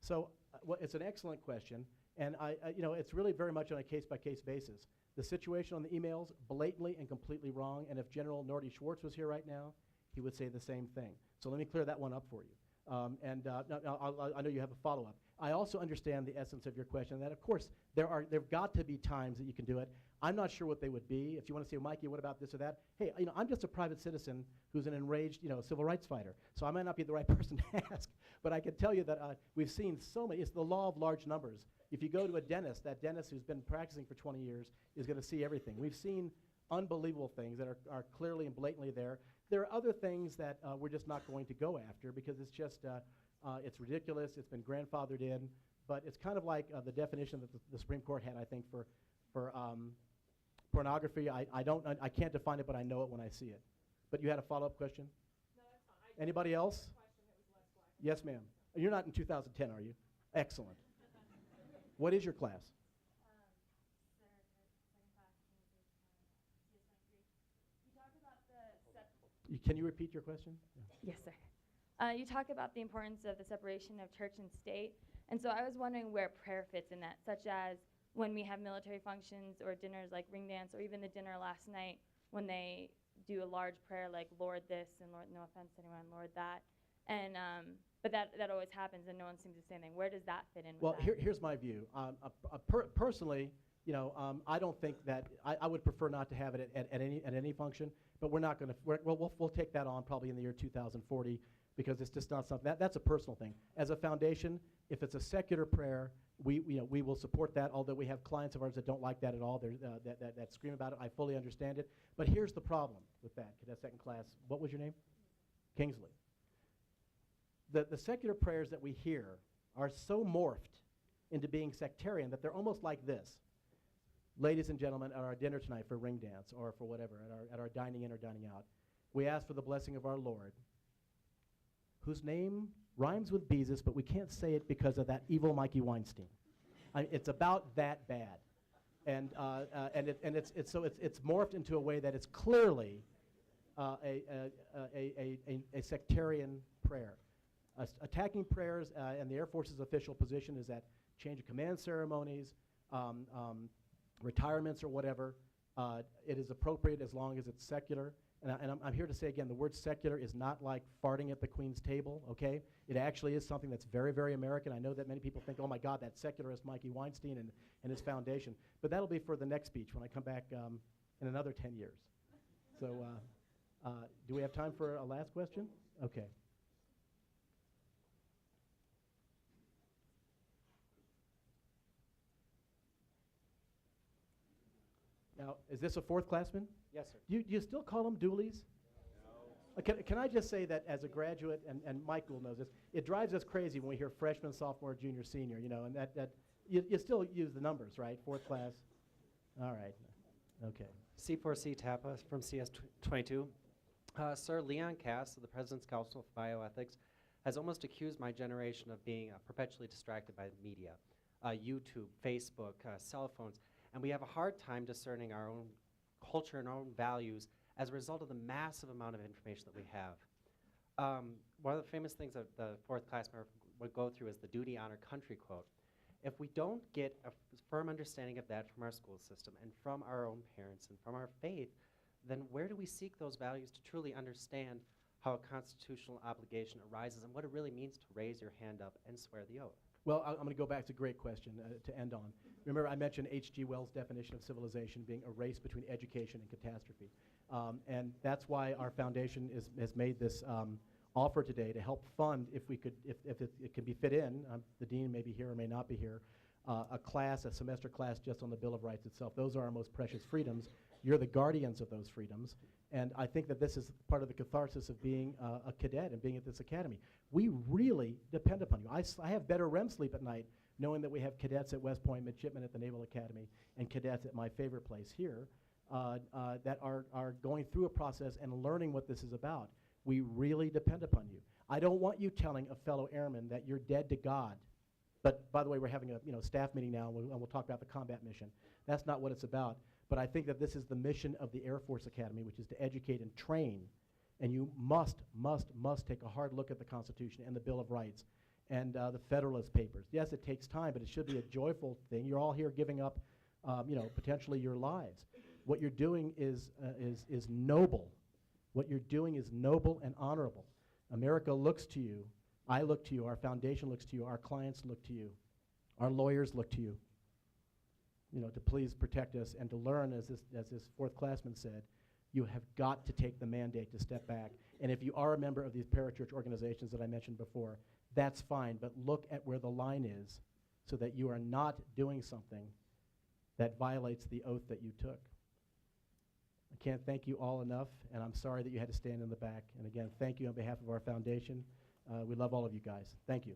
Well, it's an excellent question, and it's really very much on a case-by-case basis. The situation on the emails, blatantly and completely wrong, and if General Nordy Schwartz was here right now, he would say the same thing. So let me clear that one up for you. Now, I know you have a follow-up. I also understand the essence of your question, that of course there've got to be times that you can do it. I'm not sure what they would be. If you want to say, Mikey, what about this or that? Hey, I'm just a private citizen who's an enraged, civil rights fighter. So I might not be the right person to ask, but I can tell you that we've seen so many. It's the law of large numbers. If you go to a dentist, that dentist who's been practicing for 20 years is going to see everything. We've seen unbelievable things that are clearly and blatantly there. There are other things that we're just not going to go after because it's just, it's ridiculous, it's been grandfathered in, but it's kind of like the definition that the Supreme Court had, I think, for pornography. I can't define it, but I know it when I see it. But you had a follow-up question? No, that's fine. Anybody else? Yes, ma'am. You're not in 2010, are you? Excellent. What is your class? Can you repeat your question? Yeah. Yes, sir. You talk about the importance of the separation of church and state, and so I was wondering where prayer fits in that, such as when we have military functions or dinners like ring dance, or even the dinner last night when they do a large prayer like Lord this and Lord, no offense to anyone, Lord that, and but that always happens and no one seems to say anything. Where does that fit in? Well, here's my view. Personally, I don't think that I would prefer not to have it at any function, but we're not going to. We'll take that on probably in the year 2040 because it's just not something that's a personal thing. As a foundation, if it's a secular prayer, we will support that. Although we have clients of ours that don't like that at all, that scream about it. I fully understand it. But here's the problem with that. Cadet second class. What was your name? Kingsley. The secular prayers that we hear are so morphed into being sectarian that they're almost like this. Ladies and gentlemen, at our dinner tonight for ring dance or for whatever, at our dining in or dining out, we ask for the blessing of our Lord, whose name rhymes with Beezus, but we can't say it because of that evil Mikey Weinstein. It's about that bad, and it's morphed into a way that it's clearly a sectarian prayer. Attacking prayers and the Air Force's official position is that change of command ceremonies, retirements or whatever, it is appropriate as long as it's secular. And I'm here to say again, the word secular is not like farting at the Queen's table, okay? It actually is something that's very, very American. I know that many people think, oh my God, that secularist Mikey Weinstein and his foundation. But that'll be for the next speech when I come back in another 10 years. So do we have time for a last question? Okay. Now, is this a fourth classman? Yes, sir. Do you still call them doolies? No. Can I just say that as a graduate, and Michael knows this, it drives us crazy when we hear freshman, sophomore, junior, senior, and that you still use the numbers, right? Fourth class? All right. Okay. C4C Tappa from CS22. Sir, Leon Cass of the President's Council of Bioethics has almost accused my generation of being perpetually distracted by the media, YouTube, Facebook, cell phones. And we have a hard time discerning our own culture and our own values as a result of the massive amount of information that we have. One of the famous things that the fourth class member would go through is the duty, honor, country quote. If we don't get a firm understanding of that from our school system and from our own parents and from our faith, then where do we seek those values to truly understand how a constitutional obligation arises and what it really means to raise your hand up and swear the oath? Well, I'm going to go back to a great question to end on. Remember, I mentioned H.G. Wells' definition of civilization being a race between education and catastrophe. And that's why our foundation has made this offer today to help fund, if it can be fit in, the dean may be here or may not be here, a semester class just on the Bill of Rights itself. Those are our most precious freedoms. You're the guardians of those freedoms. And I think that this is part of the catharsis of being a cadet and being at this academy. We really depend upon you. I have better REM sleep at night knowing that we have cadets at West Point, midshipmen at the Naval Academy, and cadets at my favorite place here that are going through a process and learning what this is about. We really depend upon you. I don't want you telling a fellow airman that you're dead to God. But by the way, we're having a staff meeting now, and we'll talk about the combat mission. That's not what it's about. But I think that this is the mission of the Air Force Academy, which is to educate and train. And you must take a hard look at the Constitution and the Bill of Rights and the Federalist Papers. Yes, it takes time, but it should be a joyful thing. You're all here giving up, potentially your lives. What you're doing is noble. What you're doing is noble and honorable. America looks to you. I look to you. Our foundation looks to you. Our clients look to you. Our lawyers look to you. To please protect us and to learn, as this fourth classman said, you have got to take the mandate to step back. And if you are a member of these parachurch organizations that I mentioned before, that's fine, but look at where the line is so that you are not doing something that violates the oath that you took. I can't thank you all enough, and I'm sorry that you had to stand in the back. And again, thank you on behalf of our foundation. We love all of you guys. Thank you.